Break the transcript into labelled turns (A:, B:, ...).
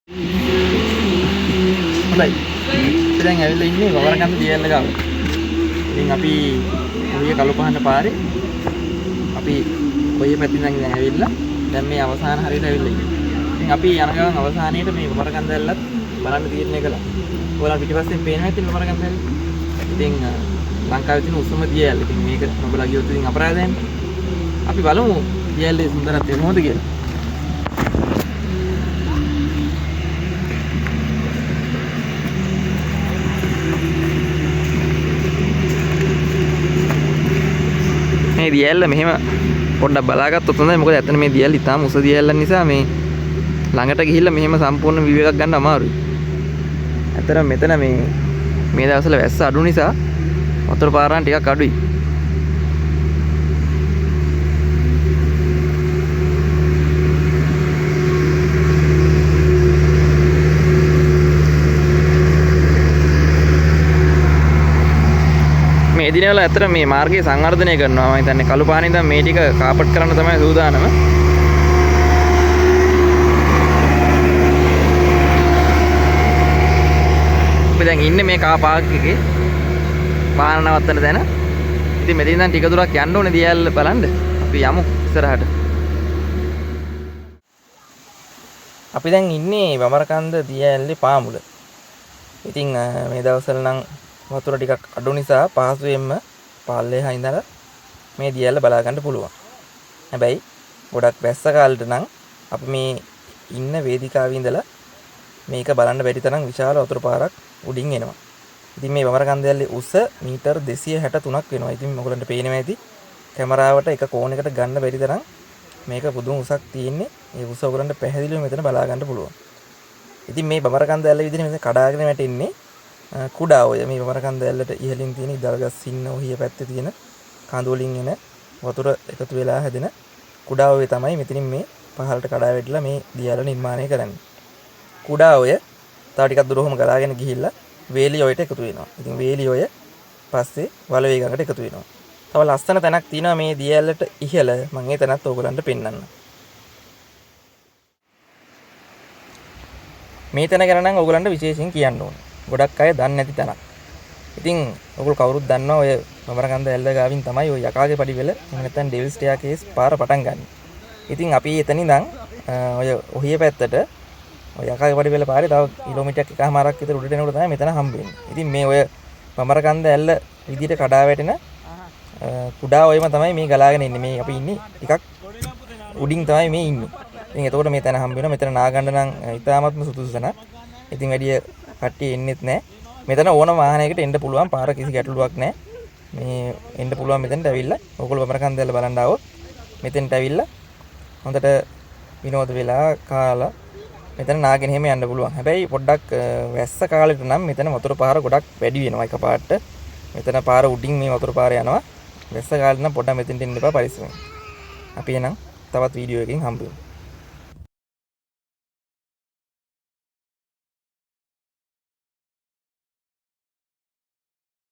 A: හොඳයි. අපි දැන් ඇවිල්ලා ඉන්නේ වවරකන්ද දියැල්ල ගාව. ඉතින් අපි ඔය කළු පහන පාරේ අපි ඔය පැත්තෙන් දැන් ඇවිල්ලා දැන් මේ අවසාන හරියට ඇවිල්ලා ඉන්නේ. ඉතින් අපි යන ගමන් අවසානයේට මේ වවරකන්ද ඇල්ලත් බලන්න තීරණය කළා. ඔයාලා පිටිපස්සෙන් පේනවා ඉතින් වවරකන්ද ඇල්ල. ඉතින් ලංකාවේ තියෙන උසම දියැල්ල. ඉතින් මේක නොබලා ගියොත් ඉතින් අපරාධයක්නේ. අපි බලමු දියැල්ලේ සුන්දරත්වය කොහොමද කියලා. මේ දියැල්ල මෙහෙම පොඩ්ඩක් බලාගත්තොත් හොඳයි. මොකද ඇත්තට මේ දියැල්ල ඉතාම උස දියැල්ලක් නිසා මේ ළඟට ගිහිල්ලා මෙහෙම සම්පූර්ණ view එකක් ගන්න අමාරුයි. ඇත්තට මෙතන මේ දවස්වල වැස්ස අඩු නිසා වතුර පාරාන් ටිකක් අඩුයි. මේ දිනවල ඇත්තට මේ මාර්ගය සංවර්ධනය කරනවා. මම හිතන්නේ කළු පානේ ඉඳන් මේ ටික කාපට් කරන්න තමයි සූදානම. අපි දැන් ඉන්නේ මේ කාර් පාක් එකේ වාහන නවත්තන තැන. ඉතින් මෙතන ඉඳන් ටික දුරක් යන්න ඕනේ දියැල්ල බලන්න. අපි යමු ඉස්සරහට. අපි දැන් ඉන්නේ වමරකන්ද දියැල්ලේ පාමුල. ඉතින් මේ දවස්වල නම් වතුර ටිකක් අඩු නිසා පහසුවෙන්ම පාල්ලේ ඉඳලා මේ දියැල්ල බලා ගන්න පුළුවන්. හැබැයි ගොඩක් වැස්ස කාලෙට නම් අපි මේ ඉන්න වේදිකාවේ ඉඳලා මේක බලන්න බැරි තරම් විශාල වතුර පාරක් උඩින් එනවා. ඉතින් මේ වමරකන්ද දියැල්ලේ උස මීටර් 263ක් වෙනවා. ඉතින් ඔයගොල්ලන්ට පේනවා ඇති කැමරාවට එක කෝණයකට ගන්න බැරි තරම් මේක පුදුම උසක් තියෙන්නේ. ඒ උස ඔයගොල්ලන්ට පැහැදිලිව මෙතන බලා ගන්න පුළුවන්. ඉතින් මේ වමරකන්ද දියැල්ල විදිහට මෙතන කඩාගෙන වැටෙන්නේ කුඩා ඔය මේ වමරකන්ද ඇල්ලට ඉහළින් තියෙන ඉදල්ගස් සින්න ඔහිය පැත්තේ තියෙන කඳු වලින් එන වතුර එකතු වෙලා හැදෙන කුඩා ඔය තමයි මෙතනින් මේ පහළට කඩා වැටිලා මේ දියැල නිර්මාණය කරන්නේ. කුඩා ඔය තව ටිකක් දුර ඔහම ගලාගෙන ගිහිල්ලා වේලි ඔයට එකතු වෙනවා. ඉතින් වේලි ඔය පස්සේ වලවේ ගඟට එකතු වෙනවා. තව ලස්සන තැනක් තියෙනවා මේ දියැලට ඉහළ. මම ඒ තැනත් ඕගලන්ට පෙන්නන්නම්. මේ තැන ගැන නම් ඕගලන්ට විශේෂයෙන් කියන්න ඕනේ. ගොඩක් අය දන්නේ නැති තැනක්. ඉතින් ඔයගොල්ලෝ කවුරුත් දන්නවා ඔය වමරකන්ද ඇල්ල ගාවින් තමයි ඔය යකාගේ පඩිවල එහෙම නැත්නම් ඩෙවිල් ස්ටෙයාකේස් පාර පටන් ගන්න. ඉතින් අපි එතන ඉඳන් ඔය ඔහිය පැත්තට ඔය යකාගේ පඩිවල පාරේ තව කිලෝමීටරයක් එකමාරක් විතර උඩට එනකොට තමයි මෙතන හම්බ වෙන්නේ. ඉතින් මේ ඔය වමරකන්ද ඇල්ල විදිහට කඩා වැටෙන කුඩා ඔයම තමයි මේ ගලාගෙන ඉන්නේ. මේ අපි ඉන්නේ ටිකක් උඩින් තමයි මේ ඉන්නේ. ඉතින් එතකොට මේ තැන හම්බ වෙනවා. මෙතන නාගන්න නම් ඉතාමත්ම සුදුසු තැනක්. ඉතින් වැඩි කට්ටිය එන්නෙත් නැහැ. මෙතන ඕන වාහනයකට එන්න පුළුවන්. පාර කිසි ගැටලුවක් නැහැ. මේ එන්න පුළුවන් මෙතනට ඇවිල්ලා. ඕගොල්ලෝ වමරකන්ද ඇල්ල බලන්න ආවොත් මෙතනට ඇවිල්ලා හොඳට විනෝද වෙලා කාලා මෙතන නාගෙන එහෙම යන්න පුළුවන්. හැබැයි පොඩ්ඩක් වැස්ස කාලෙට නම් මෙතන වතුර පාර ගොඩක් වැඩි වෙනවා එකපාරට. මෙතන පාර උඩින් මේ වතුර පාර යනවා. වැස්ස කාලෙට නම් පොඩ්ඩක් මෙතෙන්ට එන්න එපා පරිස්සමෙන්. අපි එහෙනම් තවත් වීඩියෝ එකකින් හම්බ වෙමු.